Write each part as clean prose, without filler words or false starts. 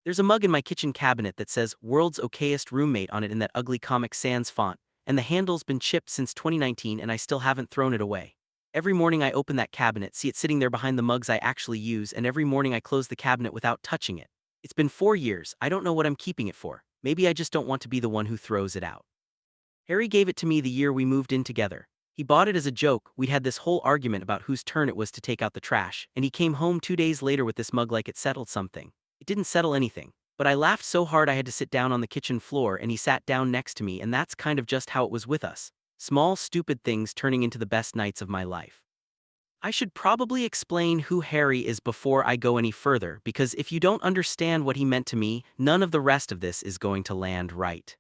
There's a mug in my kitchen cabinet that says "World's Okayest Roommate" on it in that ugly Comic Sans font, and the handle's been chipped since 2019 and I still haven't thrown it away. Every morning I open that cabinet, see it sitting there behind the mugs I actually use, and every morning I close the cabinet without touching it. It's been 4 years, I don't know what I'm keeping it for. Maybe I just don't want to be the one who throws it out. Harry gave it to me the year we moved in together. He bought it as a joke. We'd had this whole argument about whose turn it was to take out the trash, and he came home 2 days later with this mug like it settled something. It didn't settle anything, but I laughed so hard I had to sit down on the kitchen floor, and he sat down next to me, and that's kind of just how it was with us. Small, stupid things turning into the best nights of my life. I should probably explain who Harry is before I go any further, because if you don't understand what he meant to me, none of the rest of this is going to land right.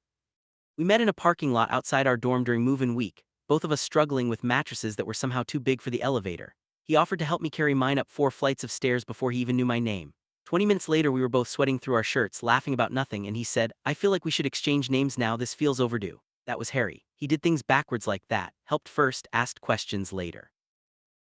We met in a parking lot outside our dorm during move-in week, both of us struggling with mattresses that were somehow too big for the elevator. He offered to help me carry mine up 4 flights of stairs before he even knew my name. 20 minutes later we were both sweating through our shirts, laughing about nothing, and he said, "I feel like we should exchange names now, this feels overdue." That was Harry. He did things backwards like that, helped first, asked questions later.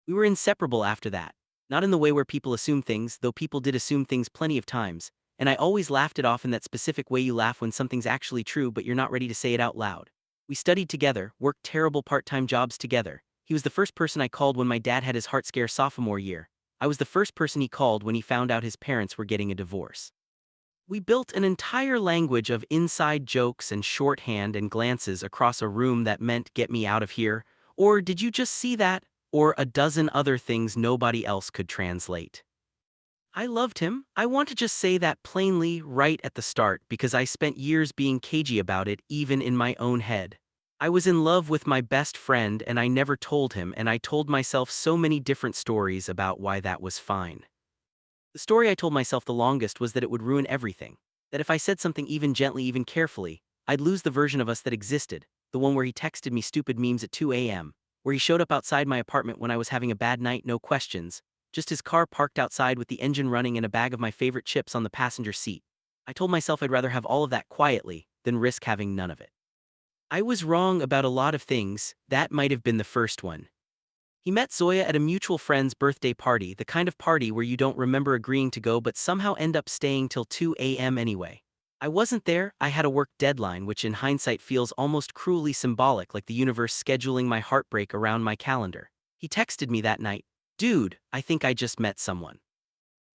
We were inseparable after that. Not in the way where people assume things, though people did assume things plenty of times, and I always laughed it off in that specific way you laugh when something's actually true but you're not ready to say it out loud. We studied together, worked terrible part-time jobs together. He was the first person I called when my dad had his heart scare sophomore year. I was the first person he called when he found out his parents were getting a divorce. We built an entire language of inside jokes and shorthand and glances across a room that meant "get me out of here," or "did you just see that?" or a dozen other things nobody else could translate. I loved him. I want to just say that plainly right at the start because I spent years being cagey about it even in my own head. I was in love with my best friend and I never told him, and I told myself so many different stories about why that was fine. The story I told myself the longest was that it would ruin everything. That if I said something even gently, even carefully, I'd lose the version of us that existed, the one where he texted me stupid memes at 2 a.m., where he showed up outside my apartment when I was having a bad night, no questions, just his car parked outside with the engine running and a bag of my favorite chips on the passenger seat. I told myself I'd rather have all of that quietly than risk having none of it. I was wrong about a lot of things. That might have been the first one. He met Zoya at a mutual friend's birthday party, the kind of party where you don't remember agreeing to go but somehow end up staying till 2 a.m. anyway. I wasn't there, I had a work deadline, which in hindsight feels almost cruelly symbolic, like the universe scheduling my heartbreak around my calendar. He texted me that night, "Dude, I think I just met someone."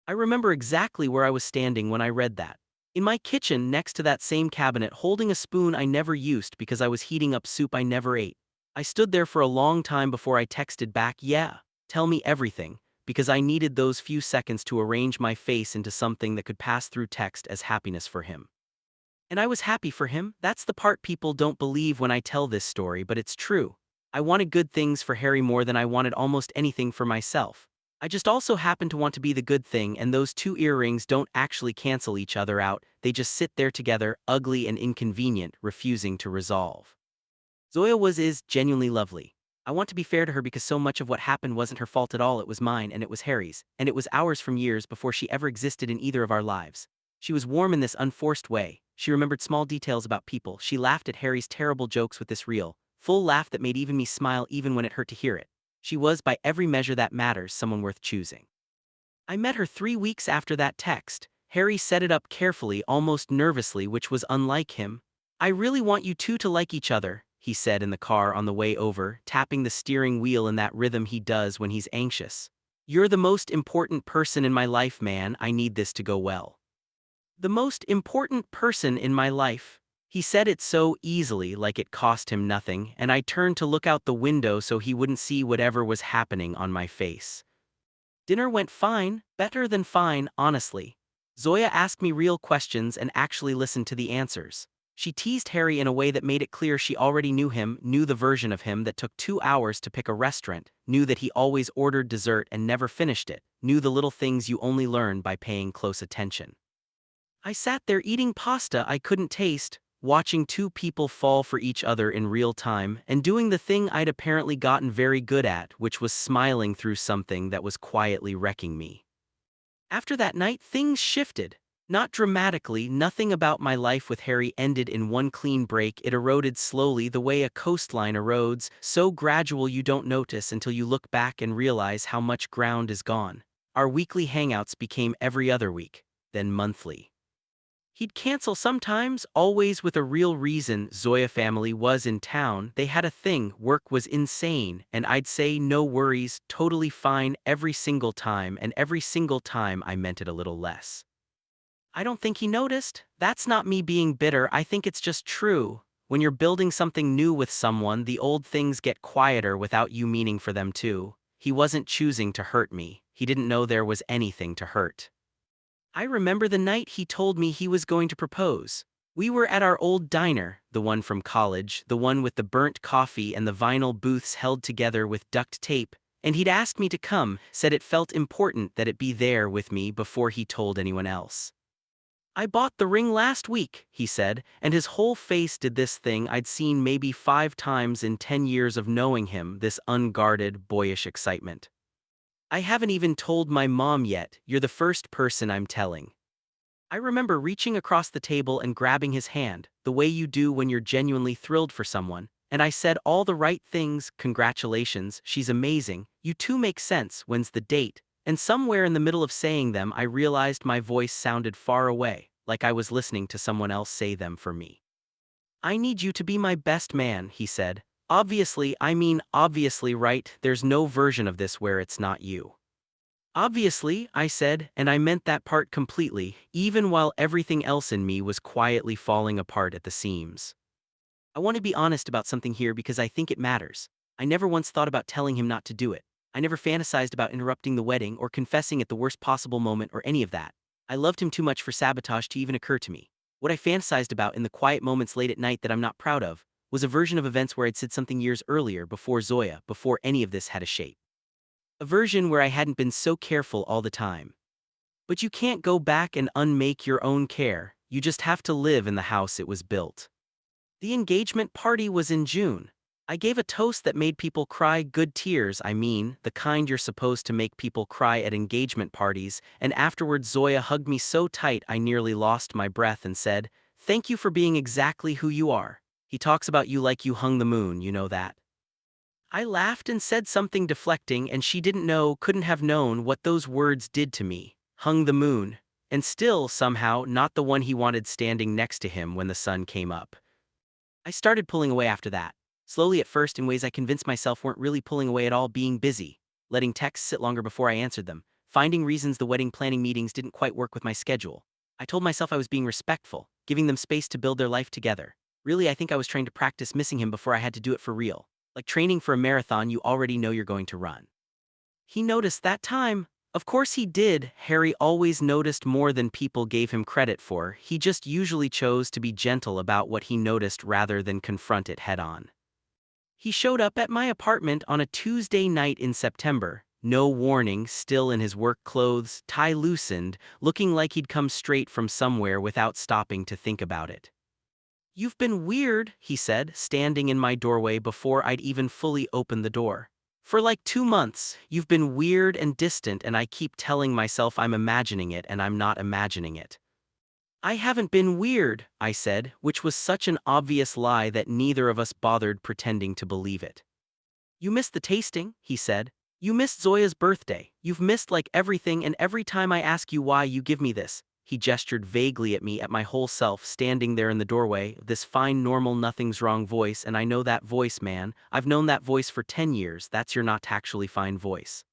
I remember exactly where I was standing when I read that. In my kitchen next to that same cabinet, holding a spoon I never used because I was heating up soup I never ate. I stood there for a long time before I texted back, "Yeah, tell me everything," because I needed those few seconds to arrange my face into something that could pass through text as happiness for him. And I was happy for him. That's the part people don't believe when I tell this story, but it's true. I wanted good things for Harry more than I wanted almost anything for myself. I just also happen to want to be the good thing, and those two earrings don't actually cancel each other out, they just sit there together, ugly and inconvenient, refusing to resolve. Zoya is genuinely lovely. I want to be fair to her because so much of what happened wasn't her fault at all, it was mine and it was Harry's, and it was ours from years before she ever existed in either of our lives. She was warm in this unforced way. She remembered small details about people. She laughed at Harry's terrible jokes with this real, full laugh that made even me smile even when it hurt to hear it. She was, by every measure that matters, someone worth choosing. I met her 3 weeks after that text. Harry set it up carefully, almost nervously, which was unlike him. "I really want you two to like each other," he said in the car on the way over, tapping the steering wheel in that rhythm he does when he's anxious. "You're the most important person in my life, man. I need this to go well." The most important person in my life. He said it so easily, like it cost him nothing, and I turned to look out the window so he wouldn't see whatever was happening on my face. Dinner went fine, better than fine, honestly. Zoya asked me real questions and actually listened to the answers. She teased Harry in a way that made it clear she already knew him, knew the version of him that took 2 hours to pick a restaurant, knew that he always ordered dessert and never finished it, knew the little things you only learn by paying close attention. I sat there eating pasta I couldn't taste, watching two people fall for each other in real time, and doing the thing I'd apparently gotten very good at, which was smiling through something that was quietly wrecking me. After that night, things shifted. Not dramatically, nothing about my life with Harry ended in one clean break. It eroded slowly the way a coastline erodes, so gradual you don't notice until you look back and realize how much ground is gone. Our weekly hangouts became every other week, then monthly. He'd cancel sometimes, always with a real reason. Zoya family was in town, they had a thing, work was insane, and I'd say no worries, totally fine every single time, and every single time I meant it a little less. I don't think he noticed. That's not me being bitter, I think it's just true. When you're building something new with someone, the old things get quieter without you meaning for them to. He wasn't choosing to hurt me, he didn't know there was anything to hurt. I remember the night he told me he was going to propose. We were at our old diner, the one from college, the one with the burnt coffee and the vinyl booths held together with duct tape, and he'd asked me to come, said it felt important that it be there with me before he told anyone else. I bought the ring last week, he said, and his whole face did this thing I'd seen maybe 5 times in 10 years of knowing him, this unguarded, boyish excitement. I haven't even told my mom yet, you're the first person I'm telling. I remember reaching across the table and grabbing his hand, the way you do when you're genuinely thrilled for someone, and I said all the right things, congratulations, she's amazing, you two make sense, when's the date? And somewhere in the middle of saying them I realized my voice sounded far away, like I was listening to someone else say them for me. I need you to be my best man, he said. Obviously, I mean obviously, right, there's no version of this where it's not you. Obviously, I said, and I meant that part completely, even while everything else in me was quietly falling apart at the seams. I want to be honest about something here because I think it matters. I never once thought about telling him not to do it. I never fantasized about interrupting the wedding or confessing at the worst possible moment or any of that. I loved him too much for sabotage to even occur to me. What I fantasized about in the quiet moments late at night that I'm not proud of was a version of events where I'd said something years earlier, before Zoya, before any of this had a shape. A version where I hadn't been so careful all the time. But you can't go back and unmake your own care, you just have to live in the house it was built. The engagement party was in June. I gave a toast that made people cry, good tears, I mean, the kind you're supposed to make people cry at engagement parties, and afterwards Zoya hugged me so tight I nearly lost my breath and said, "Thank you for being exactly who you are. He talks about you like you hung the moon, you know that." I laughed and said something deflecting, and she didn't know, couldn't have known what those words did to me. Hung the moon. And still, somehow, not the one he wanted standing next to him when the sun came up. I started pulling away after that. Slowly at first in ways I convinced myself weren't really pulling away at all, being busy, letting texts sit longer before I answered them, finding reasons the wedding planning meetings didn't quite work with my schedule. I told myself I was being respectful, giving them space to build their life together. Really, I think I was trying to practice missing him before I had to do it for real. Like training for a marathon you already know you're going to run. He noticed that time. Of course he did. Harry always noticed more than people gave him credit for. He just usually chose to be gentle about what he noticed rather than confront it head-on. He showed up at my apartment on a Tuesday night in September, no warning, still in his work clothes, tie loosened, looking like he'd come straight from somewhere without stopping to think about it. "You've been weird," he said, standing in my doorway before I'd even fully opened the door. "For like 2 months, you've been weird and distant, and I keep telling myself I'm imagining it, and I'm not imagining it." "I haven't been weird," I said, which was such an obvious lie that neither of us bothered pretending to believe it. "You missed the tasting," he said. "You missed Zoya's birthday. You've missed like everything, and every time I ask you why you give me this." He gestured vaguely at me, at my whole self standing there in the doorway, this fine normal nothing's wrong voice, and I know that voice, man. I've known that voice for 10 years, that's your not actually fine voice.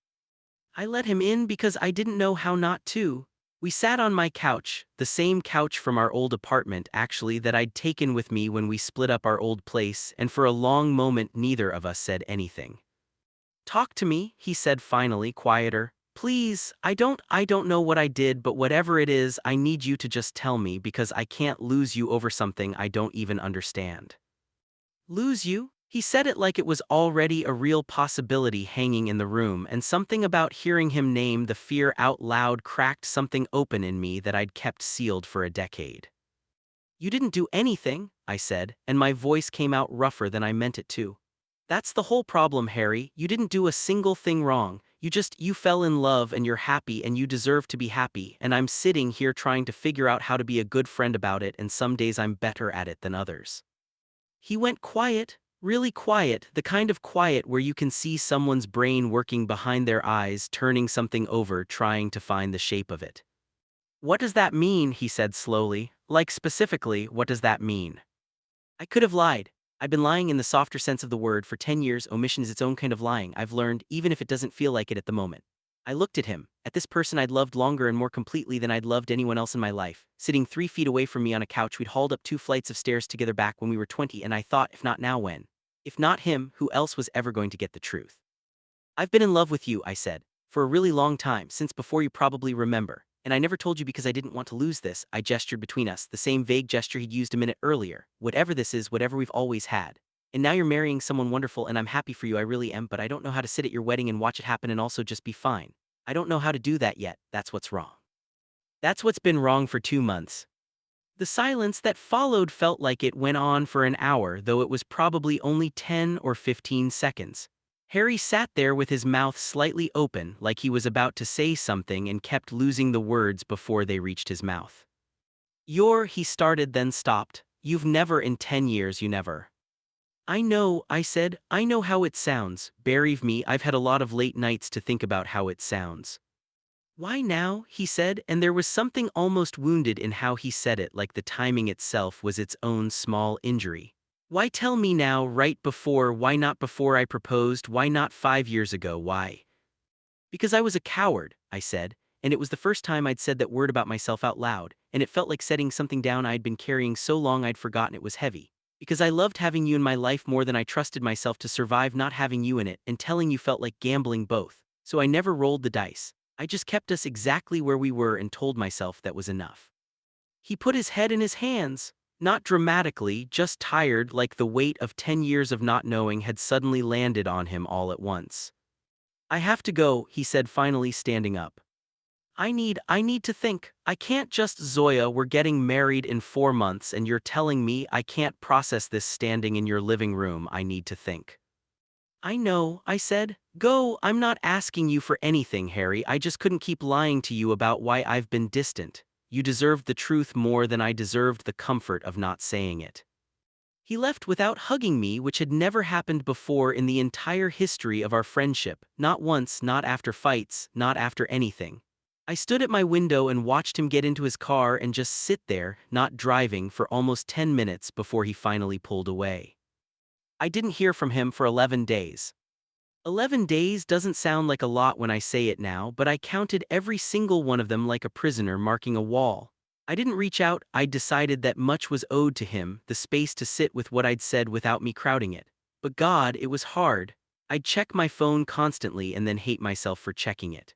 I let him in because I didn't know how not to. We sat on my couch, the same couch from our old apartment actually that I'd taken with me when we split up our old place, and for a long moment neither of us said anything. "Talk to me," he said finally, quieter. "Please, I don't know what I did, but whatever it is, I need you to just tell me because I can't lose you over something I don't even understand." "Lose you?" He said it like it was already a real possibility hanging in the room, and something about hearing him name the fear out loud cracked something open in me that I'd kept sealed for a decade. "You didn't do anything," I said, and my voice came out rougher than I meant it to. "That's the whole problem, Harry. You didn't do a single thing wrong. You fell in love and you're happy and you deserve to be happy, and I'm sitting here trying to figure out how to be a good friend about it, and some days I'm better at it than others." He went quiet, really quiet, the kind of quiet where you can see someone's brain working behind their eyes, turning something over, trying to find the shape of it. What does that mean? He said slowly. Like specifically, what does that mean? I could have lied. I've been lying in the softer sense of the word for 10 years. Omission is its own kind of lying, I've learned, even if it doesn't feel like it at the moment. I looked at him, at this person I'd loved longer and more completely than I'd loved anyone else in my life, sitting 3 feet away from me on a couch we'd hauled up 2 flights of stairs together back when we were 20, and I thought, if not now, when? If not him, who else was ever going to get the truth? I've been in love with you, I said, for a really long time, since before you probably remember. And I never told you because I didn't want to lose this. I gestured between us, the same vague gesture he'd used a minute earlier. Whatever this is, whatever we've always had. And now you're marrying someone wonderful and I'm happy for you, I really am, but I don't know how to sit at your wedding and watch it happen and also just be fine. I don't know how to do that yet, that's what's wrong. That's what's been wrong for 2 months. The silence that followed felt like it went on for an hour, though it was probably only 10 or 15 seconds. Harry sat there with his mouth slightly open, like he was about to say something, and kept losing the words before they reached his mouth. He started, then stopped. You've never in 10 years, you never. I know, I said, I know how it sounds. Believe me, I've had a lot of late nights to think about how it sounds. Why now? He said, and there was something almost wounded in how he said it, like the timing itself was its own small injury. Why tell me now, right before? Why not before I proposed? Why not 5 years ago? Why? Because I was a coward, I said, and it was the first time I'd said that word about myself out loud, and it felt like setting something down I'd been carrying so long I'd forgotten it was heavy. Because I loved having you in my life more than I trusted myself to survive not having you in it, and telling you felt like gambling both. So I never rolled the dice. I just kept us exactly where we were and told myself that was enough. He put his head in his hands. Not dramatically, just tired, like the weight of 10 years of not knowing had suddenly landed on him all at once. I have to go, he said, finally standing up. I need to think. I can't just. Zoya, we're getting married in 4 months and you're telling me I can't process this standing in your living room. I need to think. I know, I said. Go, I'm not asking you for anything, Harry. I just couldn't keep lying to you about why I've been distant. You deserved the truth more than I deserved the comfort of not saying it. He left without hugging me, which had never happened before in the entire history of our friendship. Not once, not after fights, not after anything. I stood at my window and watched him get into his car and just sit there, not driving, for almost 10 minutes before he finally pulled away. I didn't hear from him for 11 days. 11 days doesn't sound like a lot when I say it now, but I counted every single one of them like a prisoner marking a wall. I didn't reach out. I'd decided that much was owed to him, the space to sit with what I'd said without me crowding it. But God, it was hard. I'd check my phone constantly and then hate myself for checking it.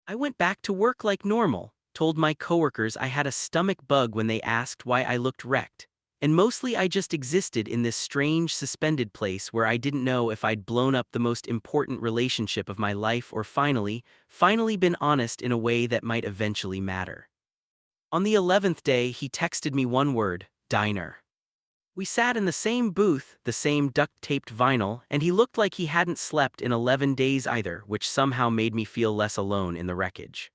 I went back to work like normal, told my coworkers I had a stomach bug when they asked why I looked wrecked. And mostly I just existed in this strange suspended place where I didn't know if I'd blown up the most important relationship of my life or finally been honest in a way that might eventually matter. On the 11th day, he texted me one word: diner. We sat in the same booth, the same duct-taped vinyl, and he looked like he hadn't slept in 11 days either, which somehow made me feel less alone in the wreckage.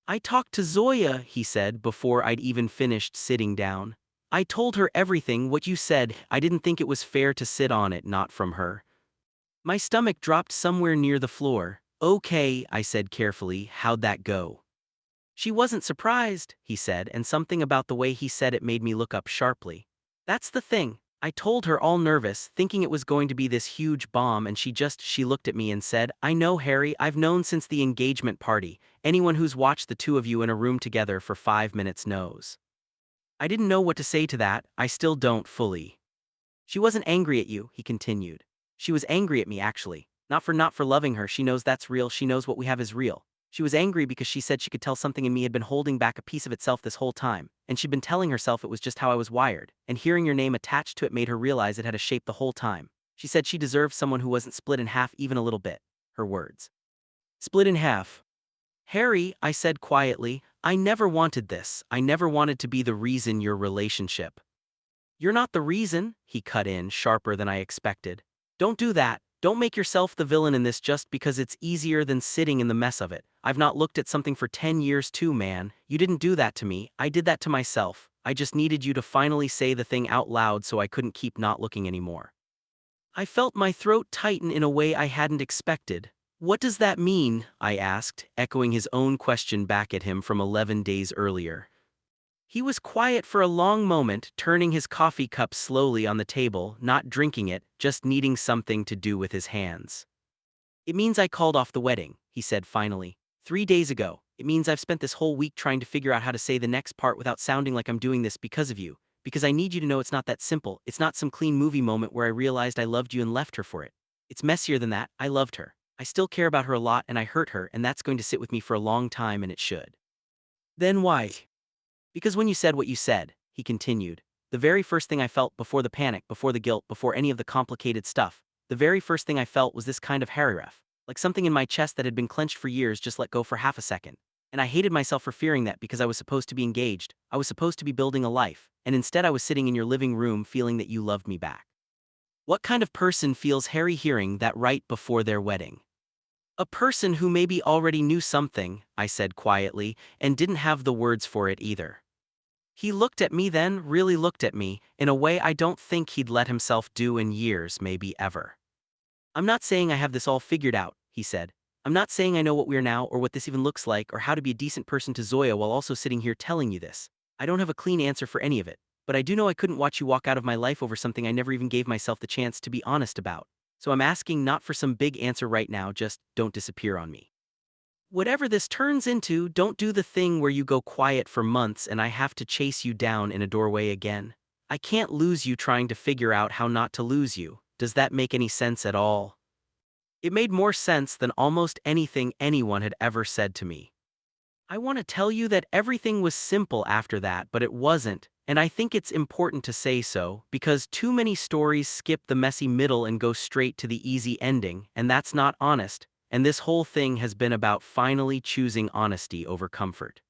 I talked to Zoya, he said, before I'd even finished sitting down. I told her everything, what you said. I didn't think it was fair to sit on it, not from her. My stomach dropped somewhere near the floor. Okay, I said carefully, how'd that go? She wasn't surprised, he said, and something about the way he said it made me look up sharply. That's the thing. I told her, all nervous, thinking it was going to be this huge bomb, and she looked at me and said, I know, Harry, I've known since the engagement party. Anyone who's watched the two of you in a room together for 5 minutes knows. I didn't know what to say to that. I still don't fully. She wasn't angry at you, he continued. She was angry at me, actually. Not for loving her. She knows that's real. She knows what we have is real. She was angry because she said she could tell something in me had been holding back a piece of itself this whole time, and she'd been telling herself it was just how I was wired, and hearing your name attached to it made her realize it had a shape the whole time. She said she deserved someone who wasn't split in half even a little bit. Her words. Split in half. Harry, I said quietly, I never wanted this. I never wanted to be the reason your relationship. You're not the reason, he cut in, sharper than I expected. Don't do that. Don't make yourself the villain in this just because it's easier than sitting in the mess of it. I've not looked at something for 10 years too, man. You didn't do that to me. I did that to myself. I just needed you to finally say the thing out loud so I couldn't keep not looking anymore. I felt my throat tighten in a way I hadn't expected. What does that mean? I asked, echoing his own question back at him from 11 days earlier. He was quiet for a long moment, turning his coffee cup slowly on the table, not drinking it, just needing something to do with his hands. It means I called off the wedding, he said finally. 3 days ago. It means I've spent this whole week trying to figure out how to say the next part without sounding like I'm doing this because of you. Because I need you to know it's not that simple. It's not some clean movie moment where I realized I loved you and left her for it. It's messier than that. I loved her. I still care about her a lot and I hurt her, and that's going to sit with me for a long time, and it should. Then why? Because when you said what you said, he continued, the very first thing I felt before the panic, before the guilt, before any of the complicated stuff, the very first thing I felt was this kind of Harry ref. Like something in my chest that had been clenched for years just let go for half a second. And I hated myself for fearing that because I was supposed to be engaged, I was supposed to be building a life, and instead I was sitting in your living room feeling that you loved me back. What kind of person feels Harry hearing that right before their wedding? A person who maybe already knew something, I said quietly, and didn't have the words for it either. He looked at me then, really looked at me, in a way I don't think he'd let himself do in years, maybe ever. I'm not saying I have this all figured out, he said. I'm not saying I know what we are now or what this even looks like or how to be a decent person to Zoya while also sitting here telling you this. I don't have a clean answer for any of it, but I do know I couldn't watch you walk out of my life over something I never even gave myself the chance to be honest about. So I'm asking not for some big answer right now, just don't disappear on me. Whatever this turns into, don't do the thing where you go quiet for months and I have to chase you down in a doorway again. I can't lose you trying to figure out how not to lose you. Does that make any sense at all? It made more sense than almost anything anyone had ever said to me. I want to tell you that everything was simple after that, but it wasn't, and I think it's important to say so, because too many stories skip the messy middle and go straight to the easy ending, and that's not honest, and this whole thing has been about finally choosing honesty over comfort.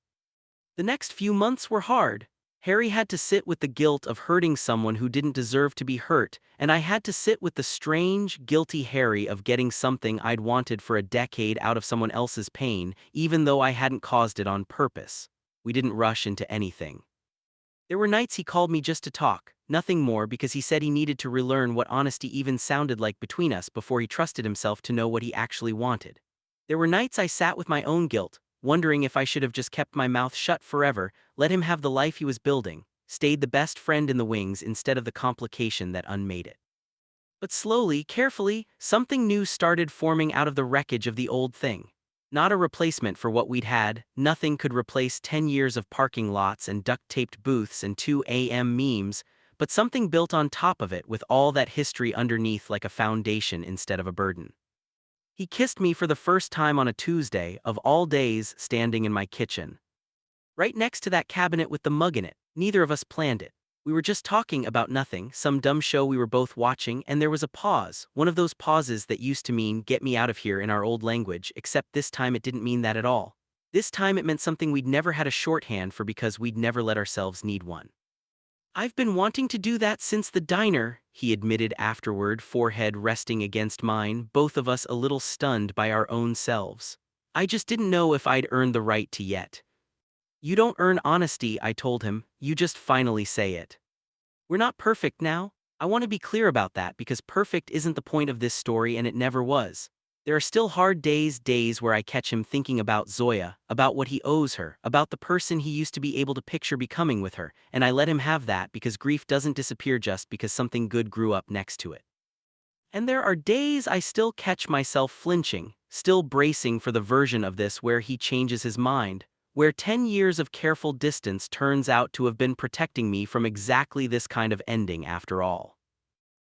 The next few months were hard. Harry had to sit with the guilt of hurting someone who didn't deserve to be hurt, and I had to sit with the strange, guilty Harry of getting something I'd wanted for a decade out of someone else's pain, even though I hadn't caused it on purpose. We didn't rush into anything. There were nights he called me just to talk, nothing more, because he said he needed to relearn what honesty even sounded like between us before he trusted himself to know what he actually wanted. There were nights I sat with my own guilt, wondering if I should have just kept my mouth shut forever, let him have the life he was building, stayed the best friend in the wings instead of the complication that unmade it. But slowly, carefully, something new started forming out of the wreckage of the old thing. Not a replacement for what we'd had. Nothing could replace 10 years of parking lots and duct-taped booths and 2 a.m. memes, but something built on top of it with all that history underneath like a foundation instead of a burden. He kissed me for the first time on a Tuesday, of all days, standing in my kitchen. Right next to that cabinet with the mug in it. Neither of us planned it. We were just talking about nothing, some dumb show we were both watching, and there was a pause, one of those pauses that used to mean "get me out of here" in our old language, except this time it didn't mean that at all. This time it meant something we'd never had a shorthand for because we'd never let ourselves need one. I've been wanting to do that since the diner, he admitted afterward, forehead resting against mine, both of us a little stunned by our own selves. I just didn't know if I'd earned the right to yet. You don't earn honesty, I told him, you just finally say it. We're not perfect now. I want to be clear about that because perfect isn't the point of this story and it never was. There are still hard days where I catch him thinking about Zoya, about what he owes her, about the person he used to be able to picture becoming with her, and I let him have that because grief doesn't disappear just because something good grew up next to it. And there are days I still catch myself flinching, still bracing for the version of this where he changes his mind, where 10 years of careful distance turns out to have been protecting me from exactly this kind of ending after all.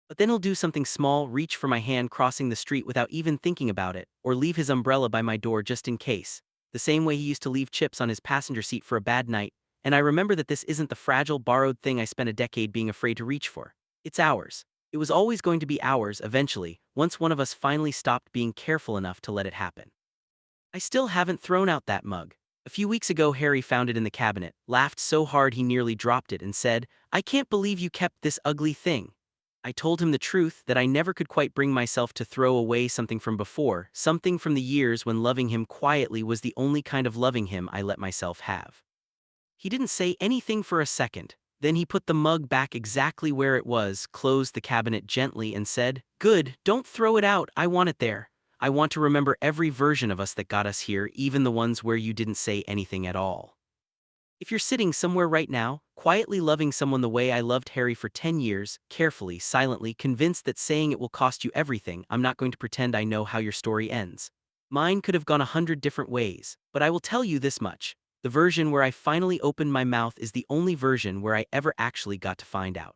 But then he'll do something small, reach for my hand crossing the street without even thinking about it, or leave his umbrella by my door just in case, the same way he used to leave chips on his passenger seat for a bad night, and I remember that this isn't the fragile, borrowed thing I spent a decade being afraid to reach for. It's ours. It was always going to be ours eventually, once one of us finally stopped being careful enough to let it happen. I still haven't thrown out that mug. A few weeks ago Harry found it in the cabinet, laughed so hard he nearly dropped it and said, "I can't believe you kept this ugly thing." I told him the truth, that I never could quite bring myself to throw away something from before, something from the years when loving him quietly was the only kind of loving him I let myself have. He didn't say anything for a second. Then he put the mug back exactly where it was, closed the cabinet gently and said, "Good, don't throw it out, I want it there." I want to remember every version of us that got us here, even the ones where you didn't say anything at all. If you're sitting somewhere right now, quietly loving someone the way I loved Harry for 10 years, carefully, silently, convinced that saying it will cost you everything, I'm not going to pretend I know how your story ends. Mine could have gone 100 different ways, but I will tell you this much. The version where I finally opened my mouth is the only version where I ever actually got to find out.